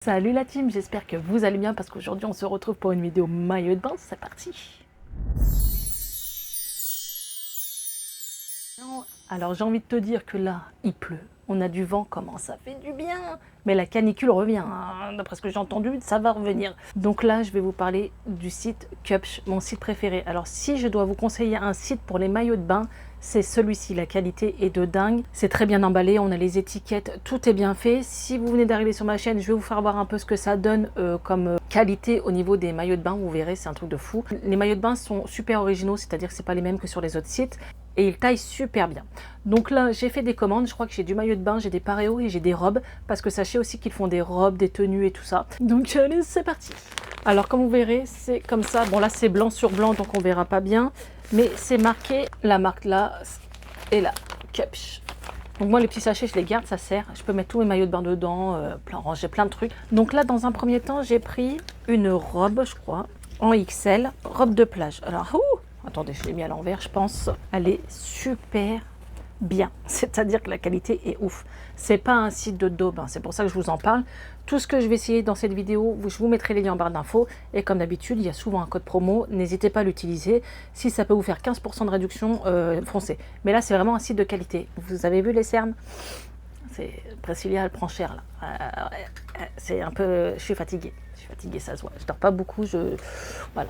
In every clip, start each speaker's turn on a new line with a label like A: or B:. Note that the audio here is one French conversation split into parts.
A: Salut la team, j'espère que vous allez bien parce qu'aujourd'hui on se retrouve pour une vidéo maillot de bain, c'est parti. Alors j'ai envie de te dire que là il pleut, on a du vent, comment ça fait du bien. Mais la canicule revient, hein. D'après ce que j'ai entendu, ça va revenir. Donc là je vais vous parler du site Cupsh, mon site préféré. Alors si je dois vous conseiller un site pour les maillots de bain, c'est celui-ci, la qualité est de dingue. C'est très bien emballé, on a les étiquettes, tout est bien fait. Si vous venez d'arriver sur ma chaîne, je vais vous faire voir un peu ce que ça donne comme qualité au niveau des maillots de bain. Vous verrez, c'est un truc de fou. Les maillots de bain sont super originaux, c'est-à-dire que c'est pas les mêmes que sur les autres sites. Et ils taillent super bien. Donc là, j'ai fait des commandes. Je crois que j'ai du maillot de bain, j'ai des paréos et j'ai des robes. Parce que sachez aussi qu'ils font des robes, des tenues et tout ça. Donc allez, c'est parti. Alors comme vous verrez, c'est comme ça. Bon là, c'est blanc sur blanc, donc on verra pas bien. Mais c'est marqué, la marque là, et là, Cupsh. Donc moi, les petits sachets, je les garde, ça sert. Je peux mettre tous mes maillots de bain dedans, ranger plein de trucs. Donc là, dans un premier temps, j'ai pris une robe, je crois, en XL, robe de plage. Alors, attendez, je l'ai mis à l'envers, je pense. Elle est super bien. C'est-à-dire que la qualité est ouf. C'est pas un site de daube, hein. C'est pour ça que je vous en parle. Tout ce que je vais essayer dans cette vidéo, je vous mettrai les liens en barre d'infos. Et comme d'habitude, il y a souvent un code promo. N'hésitez pas à l'utiliser. Si ça peut vous faire 15% de réduction, foncez. Mais là, c'est vraiment un site de qualité. Vous avez vu les cernes? C'est Priscilla, elle prend cher là. C'est un peu... Je suis fatiguée. Ça se voit. Je dors pas beaucoup. Voilà.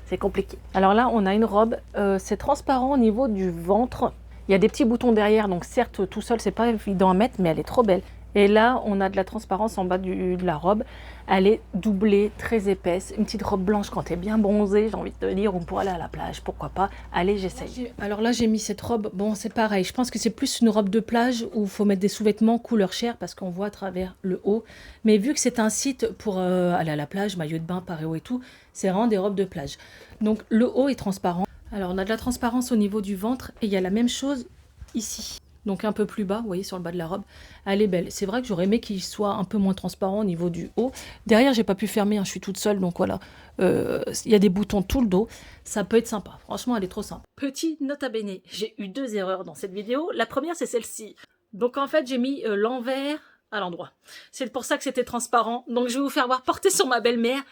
A: C'est compliqué. Alors là, on a une robe. C'est transparent au niveau du ventre. Il y a des petits boutons derrière, donc certes, tout seul, c'est pas évident à mettre, mais elle est trop belle. Et là, on a de la transparence en bas de la robe. Elle est doublée, très épaisse. Une petite robe blanche quand tu es bien bronzée, j'ai envie de te dire, on pourrait aller à la plage, pourquoi pas. Allez, j'essaye. Alors là, j'ai mis cette robe. Bon, c'est pareil. Je pense que c'est plus une robe de plage où il faut mettre des sous-vêtements couleur chair parce qu'on voit à travers le haut. Mais vu que c'est un site pour aller à la plage, maillot de bain, paréo et tout, c'est vraiment des robes de plage. Donc le haut est transparent. Alors on a de la transparence au niveau du ventre et il y a la même chose ici. Donc un peu plus bas, vous voyez sur le bas de la robe. Elle est belle. C'est vrai que j'aurais aimé qu'il soit un peu moins transparent au niveau du haut. Derrière, j'ai pas pu fermer, hein, je suis toute seule, donc voilà. Il y a des boutons tout le dos. Ça peut être sympa. Franchement, elle est trop sympa. Petit nota bene, j'ai eu 2 erreurs dans cette vidéo. La première, c'est celle-ci. Donc en fait, j'ai mis l'envers à l'endroit. C'est pour ça que c'était transparent. Donc je vais vous faire voir porter sur ma belle-mère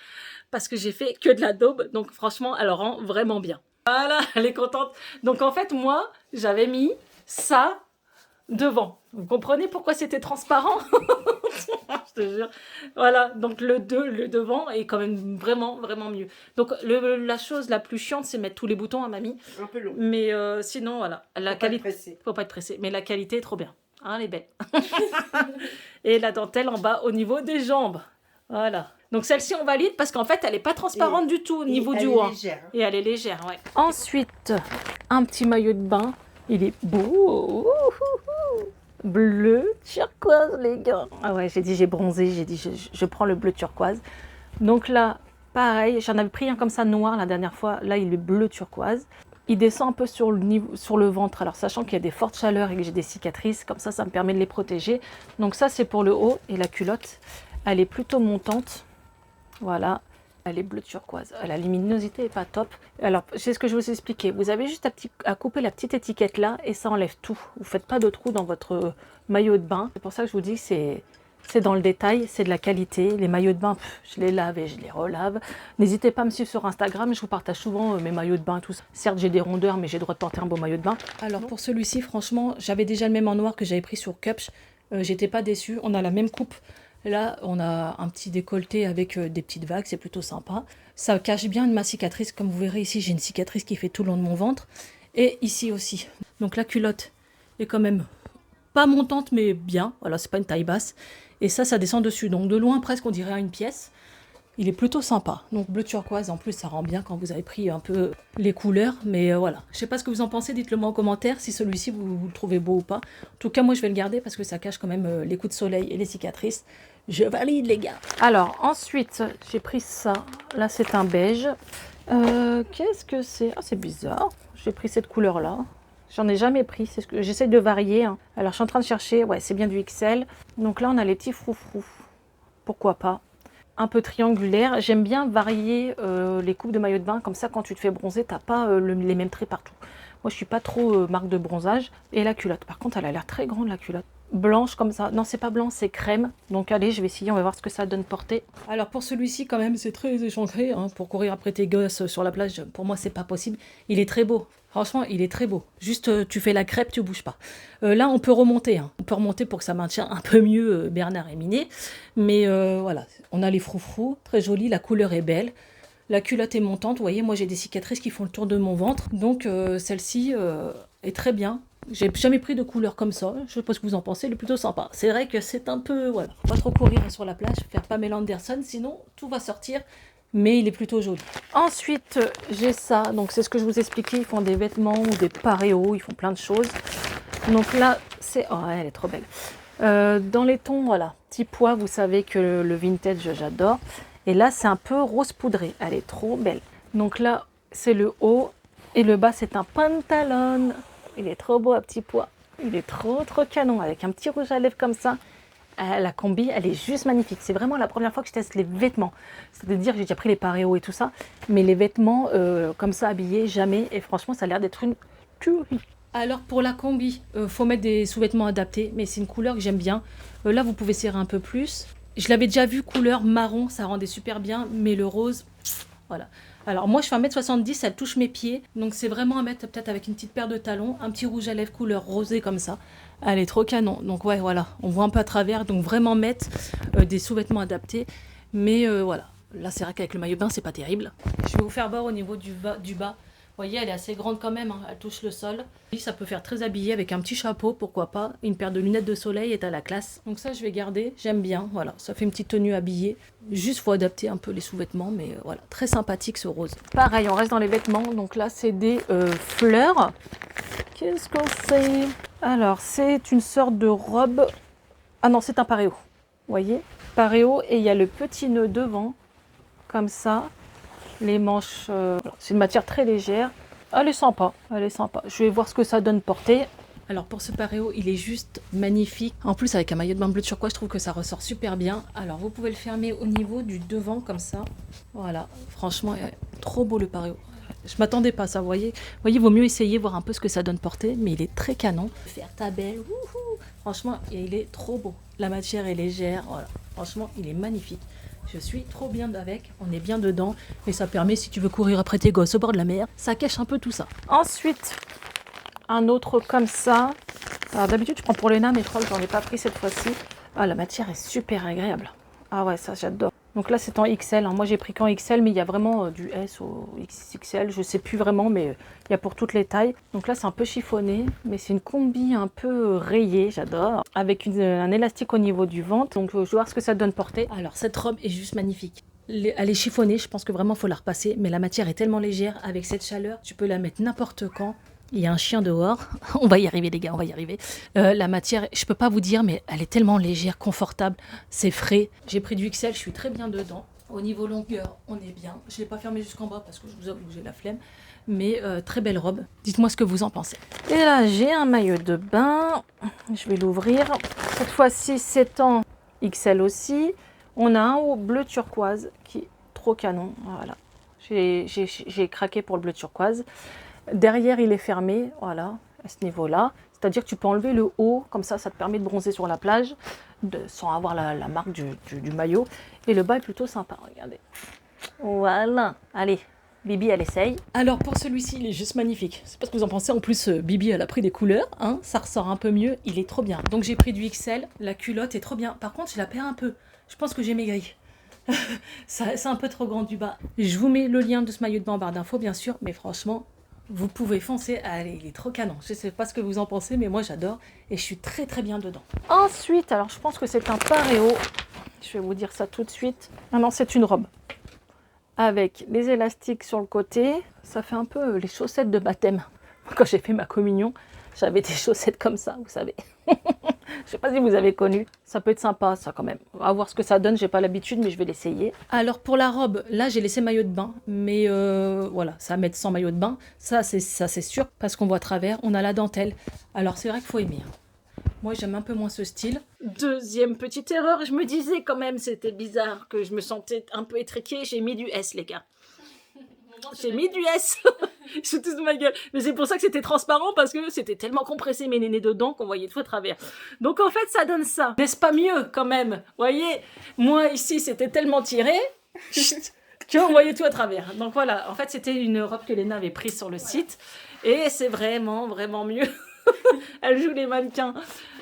A: parce que j'ai fait que de la daube. Donc franchement, elle rend vraiment bien. Voilà, elle est contente. Donc en fait, moi, j'avais mis ça devant. Vous comprenez pourquoi c'était transparent? Je te jure. Voilà, donc le devant est quand même vraiment, vraiment mieux. Donc la chose la plus chiante, c'est mettre tous les boutons à mamie.
B: Un peu long.
A: Mais sinon, voilà. La qualité,
B: Faut pas
A: faut pas
B: être pressé.
A: être pressé. Mais la qualité est trop bien. Hein, elle est belle. Et la dentelle en bas au niveau des jambes. Voilà. Donc celle-ci on valide parce qu'en fait elle n'est pas transparente du tout au niveau du haut.
B: Elle est légère.
A: Et elle est légère, ouais. Ensuite, un petit maillot de bain. Il est beau. Bleu turquoise, les gars. Ah ouais, j'ai dit j'ai bronzé, j'ai dit je prends le bleu turquoise. Donc là, pareil, j'en avais pris un comme ça noir la dernière fois. Là, il est bleu turquoise. Il descend un peu sur le ventre. Alors, sachant qu'il y a des fortes chaleurs et que j'ai des cicatrices, comme ça me permet de les protéger. Donc ça, c'est pour le haut. Et la culotte, elle est plutôt montante. Voilà. Elle est bleu turquoise. La luminosité n'est pas top. Alors, c'est ce que je vais vous expliquer. Vous avez juste à couper la petite étiquette là et ça enlève tout. Vous ne faites pas de trou dans votre maillot de bain. C'est pour ça que je vous dis que c'est dans le détail, c'est de la qualité. Les maillots de bain, je les lave et je les relave. N'hésitez pas à me suivre sur Instagram. Je vous partage souvent mes maillots de bain, tout ça. Certes, j'ai des rondeurs, mais j'ai le droit de porter un beau maillot de bain. Alors, pour celui-ci, franchement, j'avais déjà le même en noir que j'avais pris sur Cupsh. J'étais pas déçue. On a la même coupe. Là, on a un petit décolleté avec des petites vagues, c'est plutôt sympa. Ça cache bien ma cicatrice, comme vous verrez ici, j'ai une cicatrice qui fait tout le long de mon ventre. Et ici aussi. Donc la culotte est quand même pas montante, mais bien. Voilà, c'est pas une taille basse. Et ça descend dessus. Donc de loin, presque, on dirait une pièce. Il est plutôt sympa. Donc bleu turquoise, en plus, ça rend bien quand vous avez pris un peu les couleurs. Mais voilà. Je sais pas ce que vous en pensez, dites-le moi en commentaire si celui-ci, vous le trouvez beau ou pas. En tout cas, moi, je vais le garder parce que ça cache quand même les coups de soleil et les cicatrices. Je valide, les gars. Alors, ensuite, j'ai pris ça. Là, c'est un beige. Qu'est-ce que c'est? Ah, c'est bizarre. J'ai pris cette couleur-là. J'en ai jamais pris. C'est ce que j'essaie de varier, hein. Alors, je suis en train de chercher. Ouais, c'est bien du XL. Donc là, on a les petits froufrous. Pourquoi pas? Un peu triangulaire. J'aime bien varier les coupes de maillot de bain. Comme ça, quand tu te fais bronzer, t'as pas les mêmes traits partout. Moi, je suis pas trop marque de bronzage. Et la culotte. Par contre, elle a l'air très grande, la culotte. blanche comme ça. Non, c'est pas blanc, c'est crème. Donc allez, je vais essayer, on va voir ce que ça donne portée. Alors pour celui-ci, quand même, c'est très échancré. Hein, pour courir après tes gosses sur la plage, pour moi, c'est pas possible. Il est très beau. Franchement, il est très beau. Juste, tu fais la crêpe, tu bouges pas. Là, on peut remonter. Hein. On peut remonter pour que ça maintienne un peu mieux Bernard et Minet. Mais voilà, on a les froufrous, très jolis. La couleur est belle. La culotte est montante. Vous voyez, moi, j'ai des cicatrices qui font le tour de mon ventre. Donc, celle-ci est très bien. J'ai jamais pris de couleur comme ça. Je sais pas ce que vous en pensez, elle est plutôt sympa. C'est vrai que c'est un peu... Voilà, faut pas trop courir sur la plage, faire Pamela Anderson, sinon tout va sortir. Mais il est plutôt joli. Ensuite, j'ai ça. Donc, c'est ce que je vous expliquais. Ils font des vêtements ou des paréos. Ils font plein de choses. Donc là, c'est... Oh, elle est trop belle. Dans les tons, voilà. Petit pois, vous savez que le vintage, j'adore. Et là, c'est un peu rose poudré. Elle est trop belle. Donc là, c'est le haut. Et le bas, c'est un pantalon. Il est trop beau à petit pois. Il est trop canon. Avec un petit rouge à lèvres comme ça. La combi, elle est juste magnifique. C'est vraiment la première fois que je teste les vêtements. C'est-à-dire que j'ai déjà pris les paréos et tout ça. Mais les vêtements comme ça, habillés, jamais. Et franchement, ça a l'air d'être une tuerie. Alors pour la combi, faut mettre des sous-vêtements adaptés. Mais c'est une couleur que j'aime bien. Là, vous pouvez serrer un peu plus. Je l'avais déjà vu couleur marron. Ça rendait super bien. Mais le rose, voilà. Alors moi je fais 1m70, elle touche mes pieds. Donc c'est vraiment à mettre peut-être avec une petite paire de talons. Un petit rouge à lèvres couleur rosée comme ça. Elle est trop canon. Donc ouais voilà, on voit un peu à travers. Donc vraiment mettre des sous-vêtements adaptés. Mais voilà, là c'est vrai qu'avec le maillot de bain c'est pas terrible. Je vais vous faire voir au niveau du bas. Vous voyez, elle est assez grande quand même, hein. Elle touche le sol. Et ça peut faire très habillé avec un petit chapeau, pourquoi pas. Une paire de lunettes de soleil est à la classe. Donc ça, je vais garder, j'aime bien. Voilà, ça fait une petite tenue habillée. Juste, faut adapter un peu les sous-vêtements, mais voilà, très sympathique ce rose. Pareil, on reste dans les vêtements. Donc là, c'est des fleurs. Qu'est-ce qu'on sait? Alors, c'est une sorte de robe. Ah non, c'est un paréo. Vous voyez? Paréo, et il y a le petit nœud devant, comme ça. Les manches, c'est une matière très légère. Elle est sympa, elle est sympa. Je vais voir ce que ça donne portée. Alors pour ce paréo, il est juste magnifique. En plus avec un maillot de bain bleu turquoise, je trouve que ça ressort super bien. Alors vous pouvez le fermer au niveau du devant comme ça. Voilà, franchement, trop beau le paréo. Je m'attendais pas à ça, vous voyez. Vous voyez, il vaut mieux essayer, voir un peu ce que ça donne portée. Mais il est très canon. Faire ta belle, wouhou. Franchement, il est trop beau. La matière est légère, voilà. Franchement, il est magnifique. Je suis trop bien avec, on est bien dedans. Et ça permet, si tu veux courir après tes gosses au bord de la mer, ça cache un peu tout ça. Ensuite, un autre comme ça. Alors d'habitude, je prends pour Léna, mais je crois que j'en ai pas pris cette fois-ci. Ah, la matière est super agréable. Ah ouais, ça j'adore. Donc là, c'est en XL. Hein. Moi, j'ai pris qu'en XL, mais il y a vraiment du S au XXL. Je sais plus vraiment, mais il y a pour toutes les tailles. Donc là, c'est un peu chiffonné, mais c'est une combi un peu rayée. J'adore. Avec un élastique au niveau du ventre. Donc, je vais voir ce que ça donne portée. Alors, cette robe est juste magnifique. Elle est chiffonnée. Je pense que vraiment, il faut la repasser. Mais la matière est tellement légère. Avec cette chaleur, tu peux la mettre n'importe quand. Il y a un chien dehors. On va y arriver, les gars, on va y arriver. La matière, je peux pas vous dire, mais elle est tellement légère, confortable. C'est frais. J'ai pris du XL, je suis très bien dedans. Au niveau longueur, on est bien. Je ne l'ai pas fermé jusqu'en bas parce que je vous avoue que j'ai la flemme. Mais très belle robe. Dites-moi ce que vous en pensez. Et là, j'ai un maillot de bain. Je vais l'ouvrir. Cette fois-ci, c'est en XL aussi. On a un haut bleu turquoise qui est trop canon. Voilà. J'ai craqué pour le bleu turquoise. Derrière, il est fermé, voilà, à ce niveau-là. C'est-à-dire que tu peux enlever le haut, comme ça te permet de bronzer sur la plage, sans avoir la marque du maillot. Et le bas est plutôt sympa, regardez. Voilà, allez, Bibi, elle essaye. Alors pour celui-ci, il est juste magnifique. C'est pas ce que vous en pensez. En plus, Bibi, elle a pris des couleurs, hein, ça ressort un peu mieux, il est trop bien. Donc j'ai pris du XL, la culotte est trop bien. Par contre, je la perds un peu. Je pense que j'ai maigri. C'est un peu trop grand du bas. Je vous mets le lien de ce maillot de bain en barre d'infos, bien sûr, mais franchement... Vous pouvez foncer, allez, il est trop canon. Je ne sais pas ce que vous en pensez, mais moi j'adore et je suis très très bien dedans. Ensuite, alors je pense que c'est un paréo. Je vais vous dire ça tout de suite. Ah non, c'est une robe. Avec les élastiques sur le côté. Ça fait un peu les chaussettes de baptême. Quand j'ai fait ma communion, j'avais des chaussettes comme ça, vous savez. Je sais pas si vous avez connu. Ça peut être sympa, ça, quand même. On va voir ce que ça donne. J'ai pas l'habitude, mais je vais l'essayer. Alors, pour la robe, là, j'ai laissé maillot de bain. Mais voilà, ça va mettre sans maillot de bain. Ça, c'est sûr, parce qu'on voit à travers. On a la dentelle. Alors, c'est vrai qu'il faut aimer. Moi, j'aime un peu moins ce style. Deuxième petite erreur. Je me disais quand même, c'était bizarre, que je me sentais un peu étriquée. J'ai mis du S, les gars. J'ai mis du S. Ils se foutent de ma gueule. Mais c'est pour ça que c'était transparent, parce que c'était tellement compressé mes nénés dedans qu'on voyait tout à travers. Donc en fait, ça donne ça. N'est-ce pas mieux quand même? Vous voyez, moi ici, c'était tellement tiré qu'on voyait tout à travers. Donc voilà, en fait, c'était une robe que Léna avait prise sur le site. Et c'est vraiment, vraiment mieux. Elle joue les mannequins.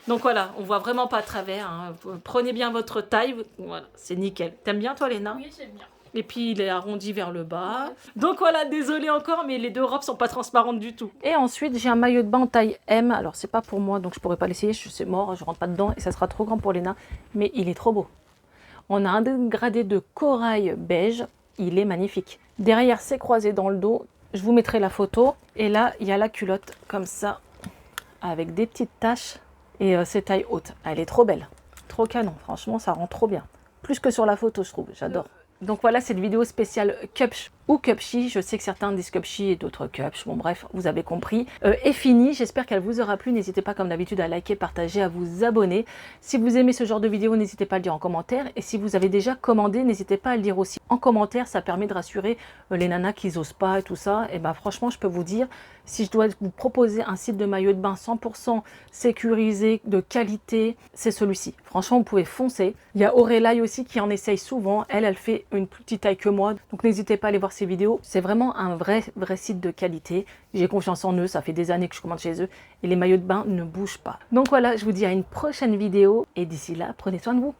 A: Donc voilà, on voit vraiment pas à travers. Hein. Prenez bien votre taille. Voilà, c'est nickel. T'aimes bien toi, Léna?
B: Oui, j'aime bien.
A: Et puis il est arrondi vers le bas. Donc voilà, désolé encore, mais les deux robes sont pas transparentes du tout. Et ensuite, j'ai un maillot de bain en taille M. Alors c'est pas pour moi, donc je pourrais pas l'essayer. C'est mort, je rentre pas dedans et ça sera trop grand pour Léna. Mais il est trop beau. On a un dégradé de corail beige. Il est magnifique. Derrière, c'est croisé dans le dos. Je vous mettrai la photo. Et là, il y a la culotte comme ça, avec des petites taches. Et c'est taille haute. Elle est trop belle. Trop canon. Franchement, ça rend trop bien. Plus que sur la photo, je trouve. J'adore. Donc voilà cette vidéo spéciale Cupsh ou Cupshy. Je sais que certains disent Cupshy et d'autres Cupsh. Bon bref, vous avez compris. Est finie. J'espère qu'elle vous aura plu. N'hésitez pas comme d'habitude à liker, partager, à vous abonner. Si vous aimez ce genre de vidéo, n'hésitez pas à le dire en commentaire. Et si vous avez déjà commandé, n'hésitez pas à le dire aussi en commentaire. Ça permet de rassurer les nanas qui n'osent pas et tout ça. Et ben franchement, je peux vous dire, si je dois vous proposer un site de maillot de bain 100% sécurisé, de qualité, c'est celui-ci. Franchement, vous pouvez foncer. Il y a Aurélie aussi qui en essaye souvent. Elle fait une plus petite taille que moi. Donc n'hésitez pas à aller voir ses vidéos. C'est vraiment un vrai site de qualité. J'ai confiance en eux. Ça fait des années que je commande chez eux. Et les maillots de bain ne bougent pas. Donc voilà, je vous dis à une prochaine vidéo. Et d'ici là, prenez soin de vous.